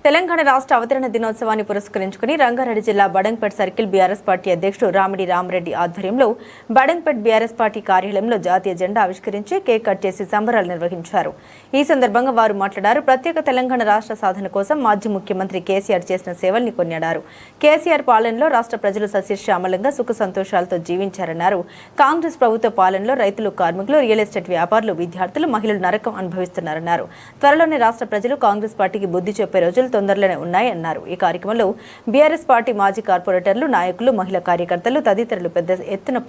తెలంగాణ రాష్ట్ర అవతరణ దినోత్సవాన్ని పురస్కరించుకుని రంగారెడ్డి జిల్లా బడంగ్పేట్ సర్కిల్ బీఆర్ఎస్ పార్టీ అధ్యక్షుడు రామిడి రామరెడ్డి ఆధ్వర్యంలో బడంగ్పేట్ బీఆర్ఎస్ పార్టీ కార్యాలయంలో జాతీయ జెండా ఆవిష్కరించి కేక్ కట్ చేసి సంబరాలు నిర్వహించారు. ఈ సందర్భంగా వారు మాట్లాడారు. ప్రత్యేక తెలంగాణ రాష్ట్ర సాధన కోసం మాజీ ముఖ్యమంత్రి కేసీఆర్ చేసిన సేవల్ని కొనియాడారు. కేసీఆర్ పాలనలో రాష్ట్ర ప్రజలు సస్యశ్యామలంగా సుఖ సంతోషాలతో జీవించారన్నారు. కాంగ్రెస్ ప్రభుత్వ పాలనలో రైతులు, కార్మికులు, రియల్ ఎస్టేట్ వ్యాపారులు, విద్యార్థులు, మహిళలు నరకం అనుభవిస్తున్నారన్నారు. త్వరలోనే రాష్ట్ర ప్రజలు కాంగ్రెస్ పార్టీకి బుద్ధి చెప్పే రోజులు తొందరలోనే ఉన్నాయన్నారు. ఈ కార్యక్రమంలో బీఆర్ఎస్ పార్టీ మాజీ కార్పొరేటర్లు, నాయకులు, మహిళా కార్యకర్తలు తదితరులు పెద్ద ఎత్తున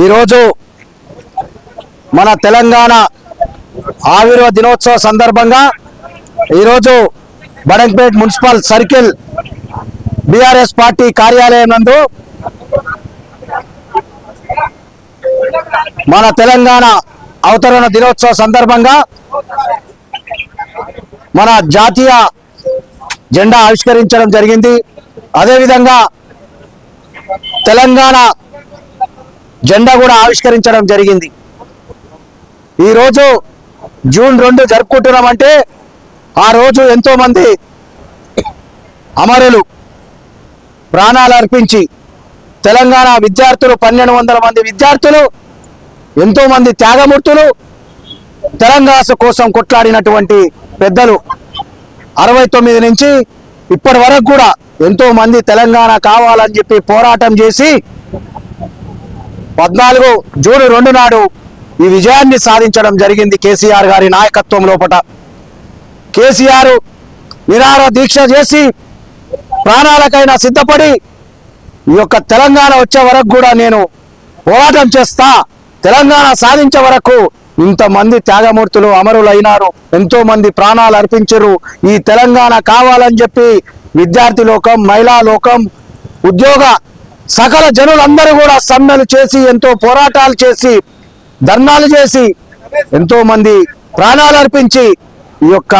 ఈరోజు మన తెలంగాణ ఆవిర్భావ దినోత్సవ సందర్భంగా ఈరోజు Badangpet municipal circle BRS party కార్యాలయం నందు మన తెలంగాణ అవతరణ దినోత్సవ సందర్భంగా మన జాతీయ జెండా ఆవిష్కరించడం జరిగింది. అదేవిధంగా తెలంగాణ జెండా కూడా ఆవిష్కరించడం జరిగింది. ఈరోజు జూన్ 2 జరుపుకుంటున్నామంటే ఆ రోజు ఎంతో మంది అమరులు ప్రాణాలు అర్పించి తెలంగాణ విద్యార్థులు 1200 మంది విద్యార్థులు, ఎంతో మంది త్యాగమూర్తులు తెలంగాణ కోసం కొట్లాడినటువంటి పెద్దలు 69 నుంచి ఇప్పటి వరకు కూడా ఎంతో మంది తెలంగాణ కావాలని చెప్పి పోరాటం చేసి 14 జూన్ 2 నాడు ఈ విజయాన్ని సాధించడం జరిగింది. కేసీఆర్ గారి నాయకత్వం లోపట కేసీఆర్ నిరాహార దీక్ష చేసి ప్రాణాలకైనా సిద్ధపడి ఈ యొక్క తెలంగాణ వచ్చే వరకు కూడా నేను పోరాటం చేస్తా, తెలంగాణ సాధించే వరకు ఇంతమంది త్యాగమూర్తులు అమరులైనారు, ఎంతో మంది ప్రాణాలు అర్పించారు. ఈ తెలంగాణ కావాలని చెప్పి విద్యార్థి లోకం, మహిళా లోకం, ఉద్యోగ సకల జనులందరూ కూడా సమ్మెలు చేసి, ఎంతో పోరాటాలు చేసి, ధర్నాలు చేసి, ఎంతో మంది ప్రాణాలు ఈ యొక్క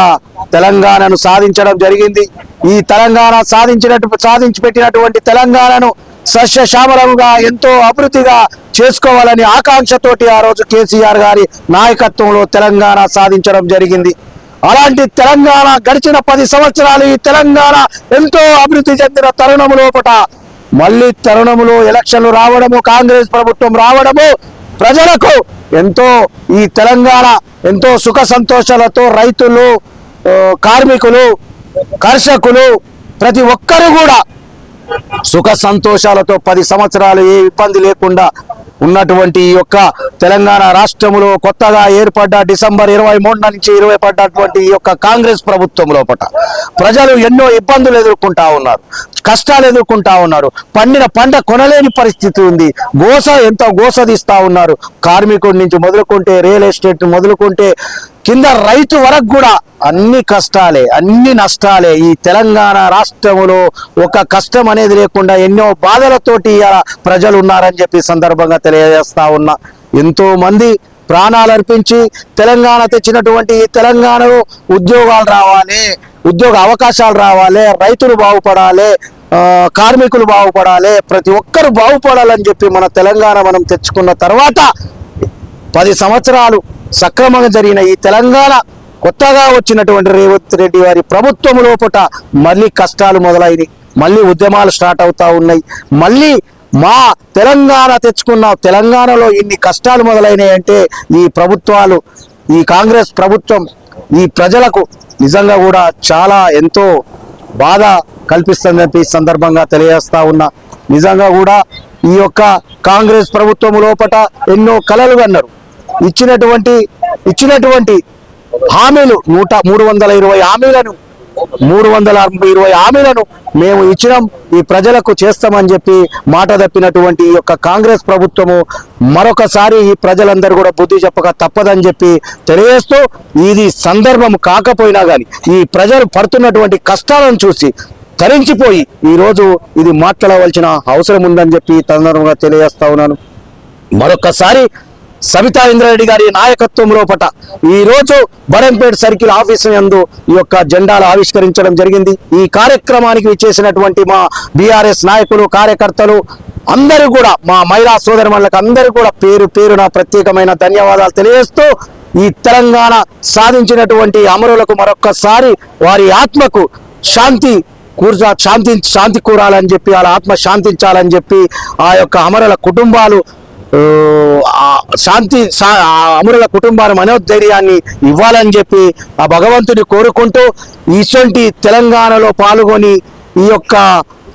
తెలంగాణను సాధించడం జరిగింది. ఈ తెలంగాణ సాధించి పెట్టినటువంటి తెలంగాణను సస్యశ్యామలంగా ఎంతో అభివృద్ధిగా చేసుకోవాలని ఆకాంక్షతోటి ఆ రోజు కేసీఆర్ గారి నాయకత్వంలో తెలంగాణ సాధించడం జరిగింది. అలాంటి తెలంగాణ గడిచిన 10 సంవత్సరాలు ఈ తెలంగాణ ఎంతో అభివృద్ధి చెందిన తరుణం లోపట మళ్ళీ తరుణములో ఎలక్షన్లు రావడము, కాంగ్రెస్ ప్రభుత్వం రావడము ప్రజలకు ఎంతో ఈ తెలంగాణ ఎంతో సుఖ సంతోషాలతో రైతులు, కార్మికులు, కర్షకులు ప్రతి ఒక్కరు కూడా సుఖ సంతోషాలతో 10 సంవత్సరాలు ఏ ఇబ్బంది లేకుండా ఉన్నటువంటి ఈ యొక్క తెలంగాణ రాష్ట్రంలో కొత్తగా ఏర్పడ్డ డిసెంబర్ 23 నుంచి 20 పడ్డటువంటి ఈ యొక్క కాంగ్రెస్ ప్రభుత్వం లోపల ప్రజలు ఎన్నో ఇబ్బందులు ఎదుర్కొంటా ఉన్నారు, కష్టాలు ఎదుర్కొంటా ఉన్నారు. పండిన పంట కొనలేని పరిస్థితి ఉంది. ఎంతో గోసదిస్తా ఉన్నారు. కార్మికుడి నుంచి మొదలుకుంటే, రియల్ ఎస్టేట్ మొదలుకుంటే కింద రైతు వరకు కూడా అన్ని కష్టాలే, అన్ని నష్టాలే. ఈ తెలంగాణ రాష్ట్రంలో ఒక కష్టం అనేది లేకుండా ఎన్నో బాధలతోటి ప్రజలు ఉన్నారని చెప్పి సందర్భంగా తెలియజేస్తా ఉన్నా. ఎంతో మంది ప్రాణాలు అర్పించి తెలంగాణ తెచ్చినటువంటి ఈ తెలంగాణలో ఉద్యోగాలు రావాలి, ఉద్యోగ అవకాశాలు రావాలి, రైతులు బాగుపడాలి, కార్మికులు బాగుపడాలి, ప్రతి ఒక్కరు బాగుపడాలని చెప్పి మన తెలంగాణ మనం తెచ్చుకున్న తర్వాత 10 సంవత్సరాలు సక్రమంగా జరిగిన ఈ తెలంగాణ కొత్తగా వచ్చినటువంటి రేవంత్ రెడ్డి వారి ప్రభుత్వం లోపల మళ్ళీ కష్టాలు మొదలైనవి, మళ్ళీ ఉద్యమాలు స్టార్ట్ అవుతా ఉన్నాయి. మళ్ళీ మా తెలంగాణ తెచ్చుకున్న తెలంగాణలో ఇన్ని కష్టాలు మొదలైనాయి అంటే ఈ ప్రభుత్వాలు, ఈ కాంగ్రెస్ ప్రభుత్వం ఈ ప్రజలకు నిజంగా కూడా చాలా ఎంతో బాధ కల్పిస్తుందని ఈ సందర్భంగా తెలియజేస్తా ఉన్నా. నిజంగా కూడా ఈ యొక్క కాంగ్రెస్ ప్రభుత్వం లోపల ఎన్నో కలలు కన్నారు. ఇచ్చినటువంటి హామీలు 320 హామీలను 320 హామీలను మేము ఇచ్చినాం, ఈ ప్రజలకు చేస్తామని చెప్పి మాట తప్పినటువంటి ఈ యొక్క కాంగ్రెస్ ప్రభుత్వము మరొకసారి ఈ ప్రజలందరూ కూడా బుద్ధి చెప్పక తప్పదని చెప్పి తెలియజేస్తూ, ఇది సందర్భం కాకపోయినా కానీ ఈ ప్రజలు పడుతున్నటువంటి కష్టాలను చూసి తరించిపోయి ఈరోజు ఇది మాట్లాడవలసిన అవసరం ఉందని చెప్పి సందర్భంగా తెలియజేస్తా ఉన్నాను. మరొకసారి సబితా ఇంద్రారెడ్డి గారి నాయకత్వం లోపట ఈ రోజు బడంపేట సర్కిల్ ఆఫీసు నందు ఈ యొక్క జెండాలు ఆవిష్కరించడం జరిగింది. ఈ కార్యక్రమానికి విచ్చేసినటువంటి మా బీఆర్ఎస్ నాయకులు, కార్యకర్తలు అందరూ కూడా, మా మహిళా సోదరులకు అందరూ కూడా పేరు పేరున ప్రత్యేకమైన ధన్యవాదాలు తెలియజేస్తూ, ఈ తెలంగాణ సాధించినటువంటి అమరులకు మరొక్కసారి వారి ఆత్మకు శాంతి కూరాలని చెప్పి, వాళ్ళ ఆత్మ శాంతించాలని చెప్పి, ఆ యొక్క అమరుల కుటుంబాలు అమరుల కుటుంబాల మనోధైర్యాన్ని ఇవ్వాలని చెప్పి ఆ భగవంతుని కోరుకుంటూ, ఇటువంటి తెలంగాణలో పాల్గొని ఈ యొక్క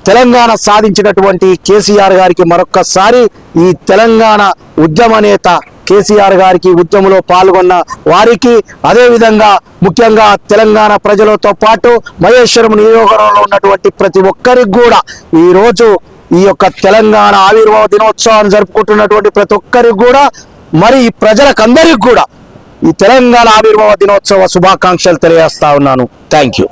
తెలంగాణ సాధించినటువంటి కేసీఆర్ గారికి మరొక్కసారి ఈ తెలంగాణ ఉద్యమ నేత కేసీఆర్ గారికి, ఉద్యమంలో పాల్గొన్న వారికి, అదేవిధంగా ముఖ్యంగా తెలంగాణ ప్రజలతో పాటు మహేశ్వరం నియోజకవర్గంలో ఉన్నటువంటి ప్రతి ఒక్కరికి కూడా ఈరోజు ఈ యొక్క తెలంగాణ ఆవిర్భావ దినోత్సవాన్ని జరుపుకుంటున్నటువంటి ప్రతి ఒక్కరికి కూడా, మరి ఈ ప్రజలకందరికి కూడా ఈ తెలంగాణ ఆవిర్భావ దినోత్సవ శుభాకాంక్షలు తెలియజేస్తా ఉన్నాను. Thank you.